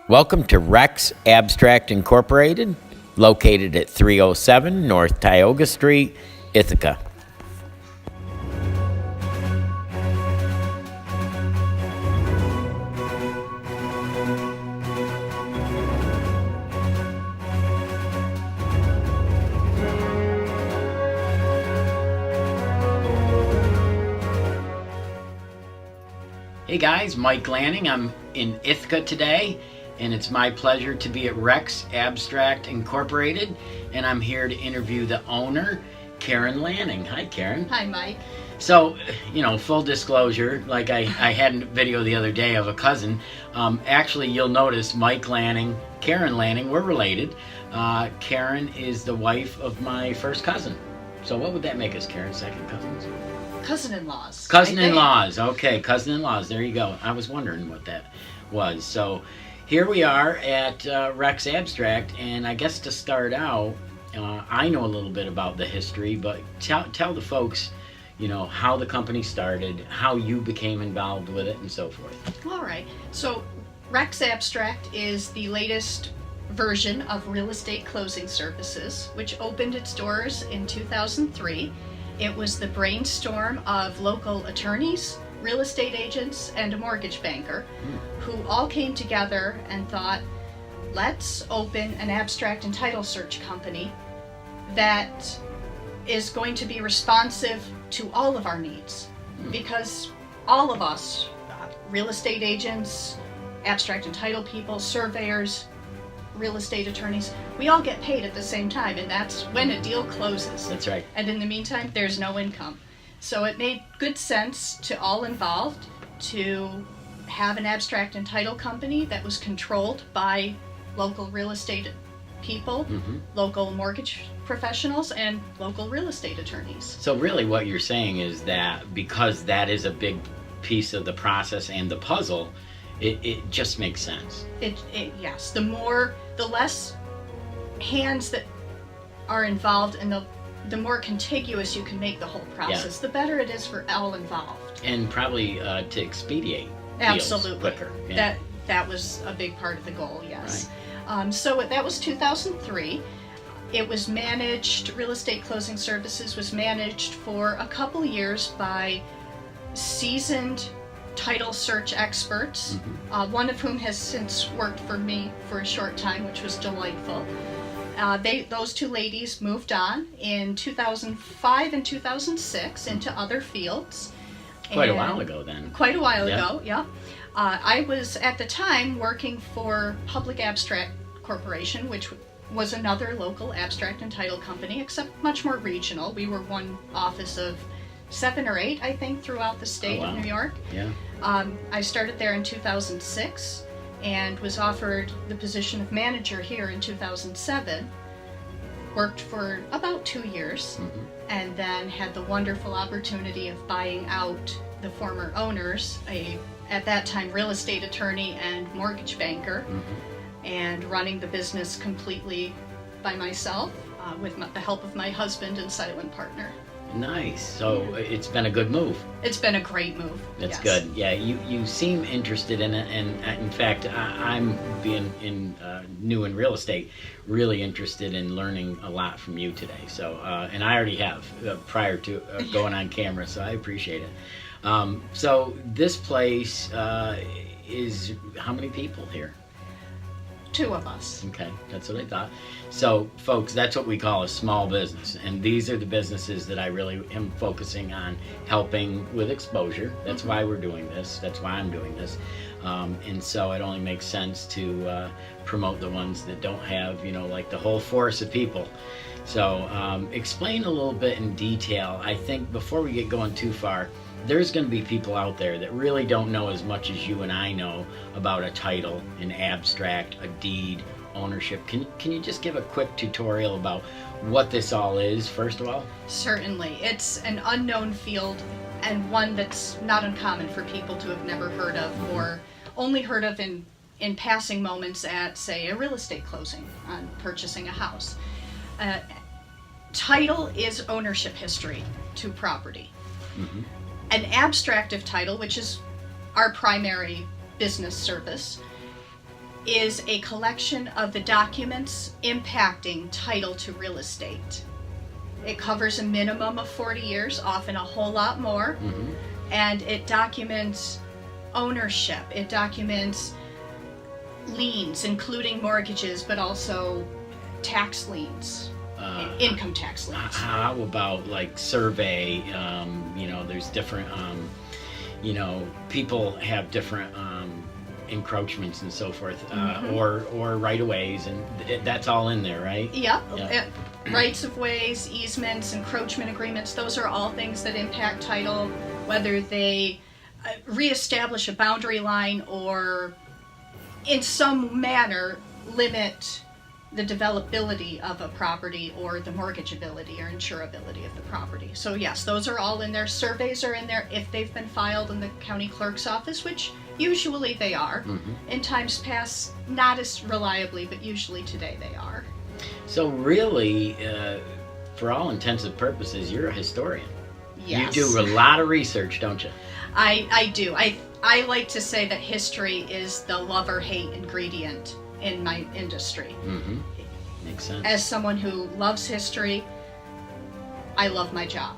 Welcome to Rex Abstract Incorporated, located at 307 North Tioga Street, Ithaca. Hey guys, Mike Lanning. I'm in Ithaca today, and it's my pleasure to be at Rex Abstract Incorporated, and I'm here to interview the owner, Karen Lanning. Hi, Karen. Hi, Mike. So, full disclosure, like I had a video the other day of a cousin. Actually, you'll notice Mike Lanning, Karen Lanning, we're related. Karen is the wife of my first cousin. So what would that make us, Karen? Second cousins? Cousin-in-laws. Cousin-in-laws. Okay, cousin-in-laws. There you go. I was wondering what that was. So here we are at Rex Abstract, and I guess to start out, I know a little bit about the history, but tell the folks, how the company started, how you became involved with it, and so forth. All right. So Rex Abstract is the latest version of real estate closing services, which opened its doors in 2003. It was the brainstorm of local attorneys, real estate agents, and a mortgage banker who all came together and thought, let's open an abstract and title search company that is going to be responsive to all of our needs. Because all of us, real estate agents, abstract and title people, surveyors, real estate attorneys, we all get paid at the same time, and that's when a deal closes. That's right. And in the meantime, there's no income. So it made good sense to all involved to have an abstract and title company that was controlled by local real estate people, local mortgage professionals, and local real estate attorneys. So really what you're saying is that because that is a big piece of the process and the puzzle, it just makes sense. Yes, the less hands that are involved, and the more contiguous you can make the whole process, the better it is for all involved. And probably to expedite Absolutely. deals quicker. Yeah. That was a big part of the goal, yes. Right. So that was 2003. It was managed, real estate closing services was managed for a couple years by seasoned title search experts, one of whom has since worked for me for a short time, which was delightful. Those two ladies moved on in 2005 and 2006 into other fields. Quite a while ago then. Quite a while ago, yeah. I was at the time working for Public Abstract Corporation, which was another local abstract and title company, except much more regional. We were one office of 7 or 8, I think, throughout the state of New York. Yeah. I started there in 2006 and was offered the position of manager here in 2007. Worked for about 2 years, and then had the wonderful opportunity of buying out the former owners, at that time, real estate attorney and mortgage banker, and running the business completely by myself with the help of my husband and silent partner. Nice. So it's been a good move. It's been a great move. That's yes. good. Yeah, you seem interested in it, and in fact, I'm being new in real estate, really interested in learning a lot from you today. So, and I already have prior to going on camera, so I appreciate it. So this place is how many people here? 2 of us. Okay, that's what I thought. So, folks, that's what we call a small business, and these are the businesses that I really am focusing on helping with exposure. That's why we're doing this. That's why I'm doing this. And so it only makes sense to promote the ones that don't have, like the whole force of people. So, explain a little bit in detail. I think before we get going too far, there's going to be people out there that really don't know as much as you and I know about a title, an abstract, a deed, ownership. Can you just give a quick tutorial about what this all is, first of all? Certainly. It's an unknown field, and one that's not uncommon for people to have never heard of, or only heard of in passing moments at, say, a real estate closing on purchasing a house. Title is ownership history to property. An abstract of title, which is our primary business service, is a collection of the documents impacting title to real estate. It covers a minimum of 40 years, often a whole lot more, and it documents ownership. It documents liens, including mortgages, but also tax liens, income tax liens. How about like survey? There's different, people have different encroachments and so forth, or right-of-ways, and that's all in there, right? Yep. Rights of ways, easements, encroachment agreements, those are all things that impact title, whether they reestablish a boundary line or in some manner limit the developability of a property or the mortgageability or insurability of the property. So yes, those are all in there. Surveys are in there if they've been filed in the county clerk's office, which usually they are. In times past, not as reliably, but usually today they are. So really, for all intents and purposes, you're a historian. Yes. You do a lot of research, don't you? I do. I like to say that history is the love or hate ingredient in my industry. Makes sense. As someone who loves history, I love my job.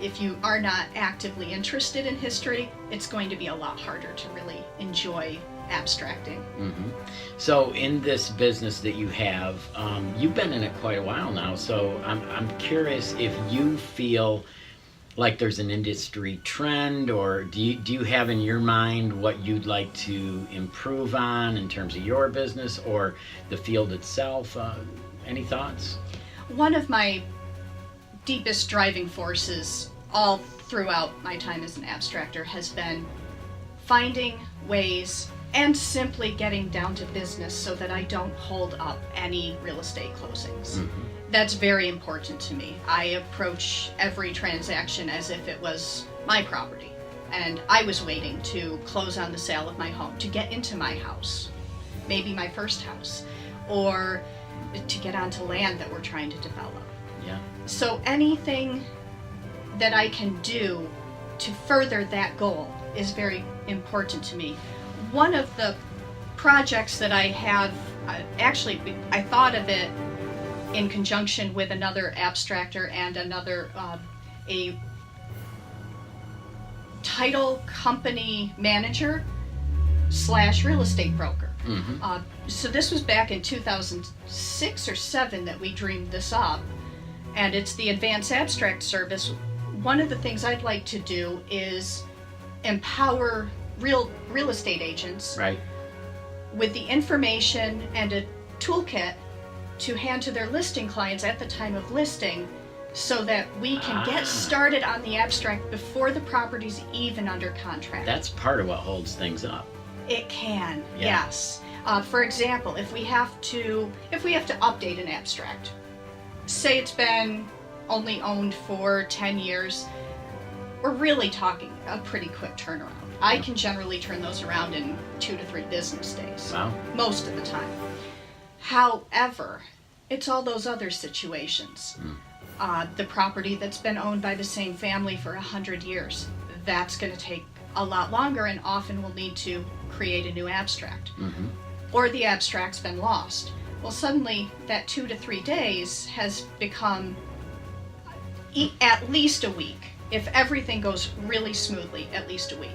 If you are not actively interested in history, it's going to be a lot harder to really enjoy abstracting. So in this business that you have, you've been in it quite a while now, so I'm curious if you feel like there's an industry trend, or do you have in your mind what you'd like to improve on in terms of your business or the field itself? Any thoughts? One of my deepest driving forces all throughout my time as an abstractor has been finding ways and simply getting down to business so that I don't hold up any real estate closings. That's very important to me. I approach every transaction as if it was my property, and I was waiting to close on the sale of my home, to get into my house, maybe my first house, or to get onto land that we're trying to develop. Yeah. So anything that I can do to further that goal is very important to me. One of the projects that I have, I thought of it in conjunction with another abstractor and another, a title company manager / real estate broker. So this was back in 2006 or 7 that we dreamed this up, and it's the Advanced Abstract Service. One of the things I'd like to do is empower real estate agents with the information and a toolkit to hand to their listing clients at the time of listing, so that we can get started on the abstract before the property's even under contract. That's part of what holds things up. It can, yes. For example, if we have to update an abstract, say it's been only owned for 10 years, we're really talking a pretty quick turnaround. I can generally turn those around in 2 to 3 business days. Wow. Most of the time. However, it's all those other situations. The property that's been owned by the same family for 100 years, that's going to take a lot longer, and often we'll need to create a new abstract. Or the abstract's been lost. Well, suddenly that 2 to 3 days has become at least a week. If everything goes really smoothly, at least a week.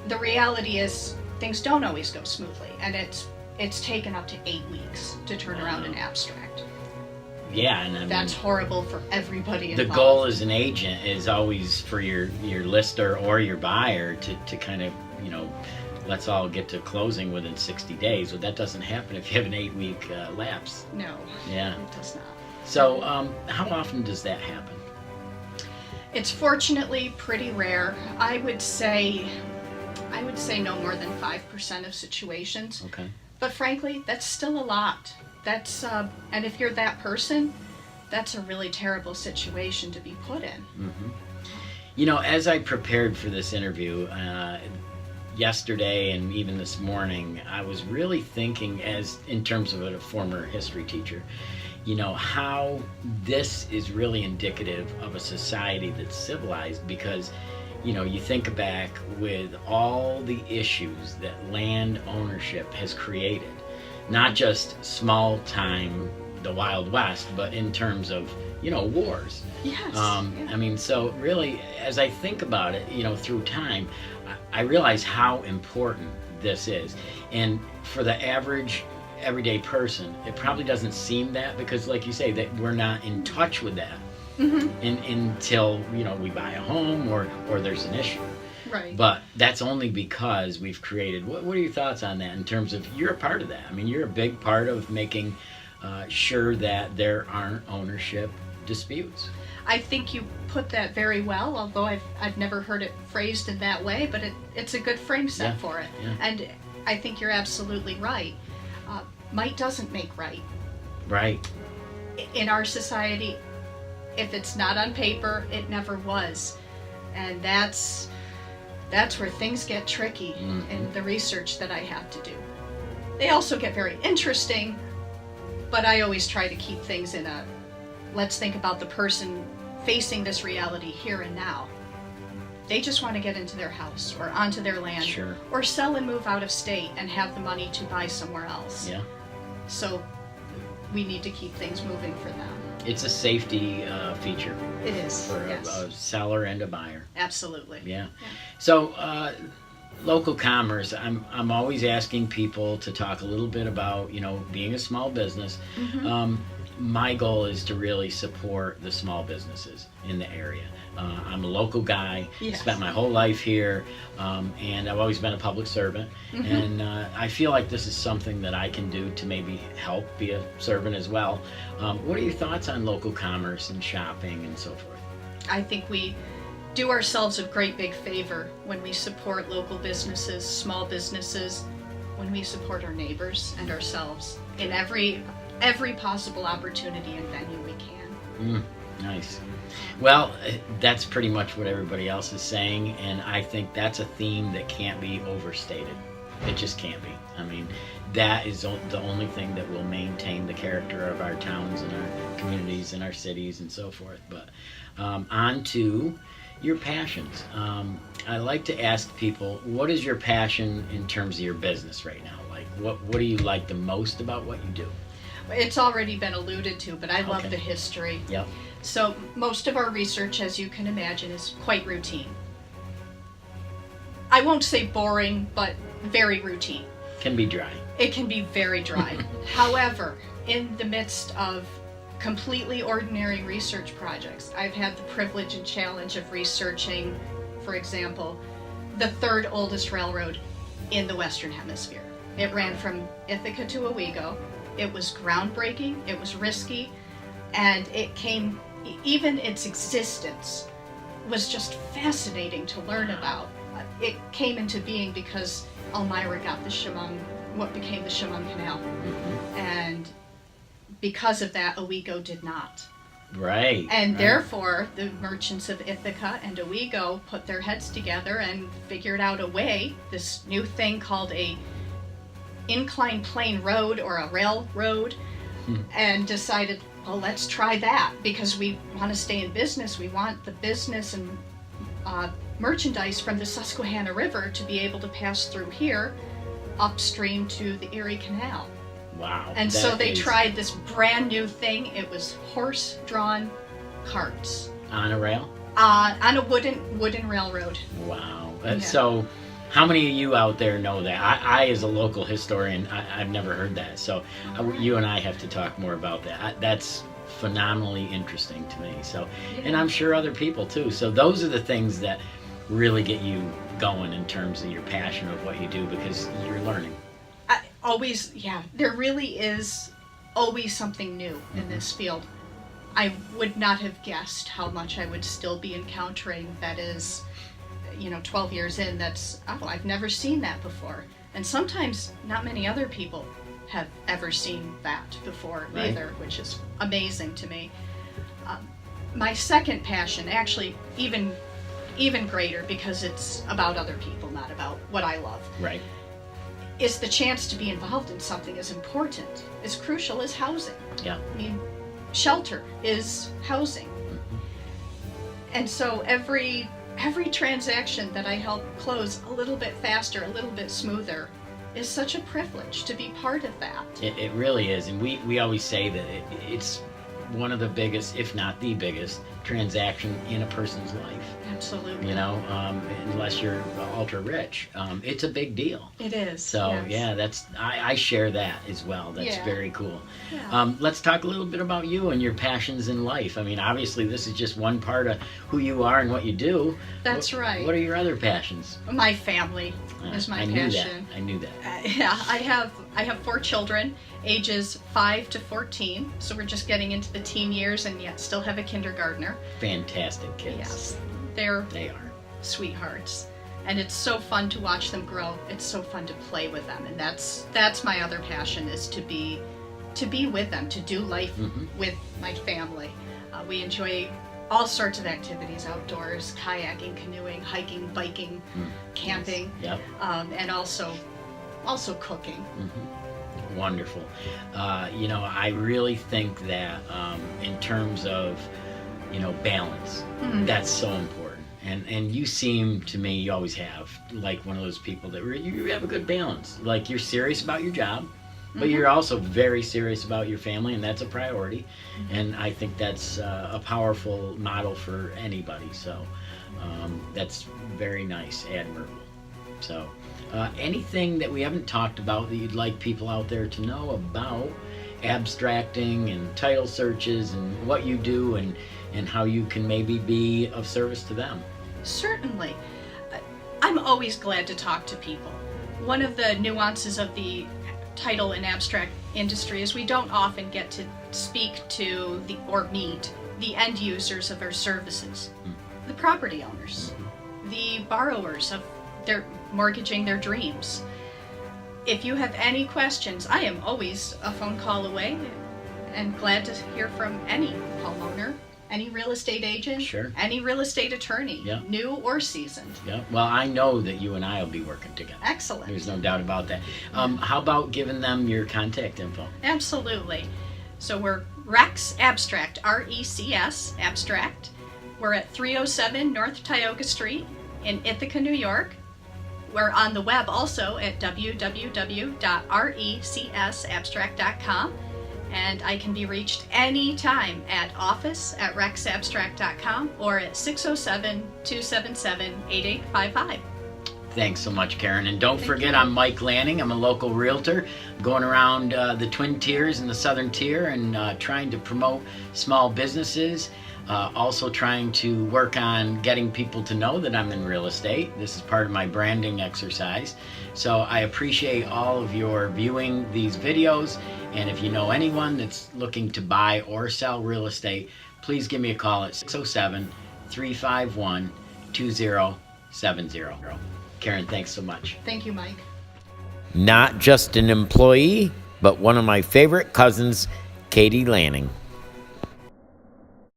The reality is things don't always go smoothly, and it's taken up to 8 weeks to turn around an abstract. Yeah, and I mean, that's horrible for everybody involved. The goal as an agent is always for your lister or your buyer to kind of, let's all get to closing within 60 days. Well, that doesn't happen if you have an 8-week lapse. No. Yeah. It does not. So, how often does that happen? It's fortunately pretty rare. I would say no more than 5% of situations. Okay. But frankly, that's still a lot. That's and if you're that person, that's a really terrible situation to be put in. As I prepared for this interview yesterday and even this morning, I was really thinking, as in terms of a former history teacher, how this is really indicative of a society that's civilized, because you think back with all the issues that land ownership has created, not just small time, the Wild West, but in terms of, wars. Yes. Yeah. I mean, so really, as I think about it, through time, I realize how important this is. And for the average everyday person, it probably doesn't seem that, because like you say, that we're not in touch with that until we buy a home or there's an issue. Right. But that's only because we've created. What are your thoughts on that, in terms of, you're a part of that? I mean, you're a big part of making sure that there aren't ownership disputes. I think you put that very well, although I've never heard it phrased in that way, but it's a good frame set for it. Yeah. And I think you're absolutely right. Might doesn't make right. Right. In our society, if it's not on paper, it never was. And that's where things get tricky in the research that I have to do. They also get very interesting, but I always try to keep things in a, let's think about the person facing this reality here and now. They just want to get into their house or onto their land, Sure. or sell and move out of state and have the money to buy somewhere else. Yeah. So we need to keep things moving for them. It's a safety feature It is, for yes. a seller and a buyer. Absolutely. Yeah. So local commerce, I'm always asking people to talk a little bit about, being a small business. My goal is to really support the small businesses in the area. I'm a local guy, Yes. spent my whole life here, and I've always been a public servant. And I feel like this is something that I can do to maybe help be a servant as well. What are your thoughts on local commerce and shopping and so forth? I think we do ourselves a great big favor when we support local businesses, small businesses, when we support our neighbors and ourselves in every possible opportunity and venue we can. Nice. Well, that's pretty much what everybody else is saying, and I think that's a theme that can't be overstated. It just can't be. I mean, that is the only thing that will maintain the character of our towns and our communities and our cities and so forth. But on to your passions. I like to ask people, what is your passion in terms of your business right now? Like, what do you like the most about what you do? It's already been alluded to, but I love Okay. the history. Yep. So most of our research, as you can imagine, is quite routine. I won't say boring, but very routine. Can be dry. It can be very dry. However, in the midst of completely ordinary research projects, I've had the privilege and challenge of researching, for example, the third oldest railroad in the Western Hemisphere. It ran from Ithaca to Owego. It was groundbreaking, it was risky, and even its existence was just fascinating to learn about. It came into being because Elmira got what became the Chemung Canal. And because of that, Owego did not. Right. And right. therefore, the merchants of Ithaca and Owego put their heads together and figured out a way, this new thing called a inclined plane road or a railroad, and decided, well, let's try that because we want to stay in business. We want the business and merchandise from the Susquehanna River to be able to pass through here upstream to the Erie Canal. Wow. And so they tried this brand new thing. It was horse-drawn carts. On a rail? On a wooden railroad. Wow. Yeah. So how many of you out there know that? I as a local historian, I've never heard that. So you and I have to talk more about that. That's phenomenally interesting to me. So, and I'm sure other people too. So those are the things that really get you going in terms of your passion of what you do, because you're learning. There really is always something new in this field. I would not have guessed how much I would still be encountering that is, 12 years in, I've never seen that before. And sometimes not many other people have ever seen that before either, which is amazing to me. My second passion, actually even greater because it's about other people, not about what I love. Right. Is the chance to be involved in something as important, as crucial as housing. Yeah. I mean, shelter is housing. And so every every transaction that I help close a little bit faster, a little bit smoother, is such a privilege to be part of that. It really is, and we always say that it's one of the biggest, if not the biggest, transaction in a person's life. Absolutely. You know, unless you're ultra rich, it's a big deal. It is. So yes. yeah, I share that as well. That's Yeah. very cool. Yeah. Let's talk a little bit about you and your passions in life. I mean, obviously this is just one part of who you are and what you do. That's right. What are your other passions? My family is my passion. I knew that. Yeah, I have 4 children, ages 5 to 14. So we're just getting into the teen years, and yet still have a kindergartner. Fantastic kids. Yes, They are. sweethearts, and it's so fun to watch them grow. It's so fun to play with them, and that's my other passion, is to be with them, to do life with my family. We enjoy all sorts of activities outdoors: kayaking, canoeing, hiking, biking, camping, Yep. and also cooking. Wonderful. You know, I really think that in terms of, you know, balance, that's so important. And you seem to me, you always have, like one of those people that you have a good balance. Like, you're serious about your job, but you're also very serious about your family, and that's a priority. And I think that's a powerful model for anybody. So that's very nice, admirable. So anything that we haven't talked about that you'd like people out there to know about abstracting and title searches and what you do and how you can maybe be of service to them? Certainly. I'm always glad to talk to people. One of the nuances of the title and abstract industry is we don't often get to speak to or meet the end users of our services, the property owners, the borrowers of their mortgaging their dreams. If you have any questions, I am always a phone call away, and glad to hear from any homeowner, any real estate agent, Sure. any real estate attorney, Yeah. new or seasoned. Yeah. Well, I know that you and I will be working together. Excellent. There's no doubt about that. How about giving them your contact info? Absolutely. So we're Rex Abstract, RECS Abstract. We're at 307 North Tioga Street in Ithaca, New York. We're on the web also at www.recsabstract.com. And I can be reached anytime at office@rexabstract.com or at 607-277-8855. Thanks so much, Karen. And don't forget, I'm Mike Lanning. I'm a local realtor. I'm going around the Twin Tiers and the Southern Tier and trying to promote small businesses. Also trying to work on getting people to know that I'm in real estate. This is part of my branding exercise. So I appreciate all of your viewing these videos. And if you know anyone that's looking to buy or sell real estate, please give me a call at 607-351-2070. Karen, thanks so much. Thank you, Mike. Not just an employee, but one of my favorite cousins, Katie Lanning.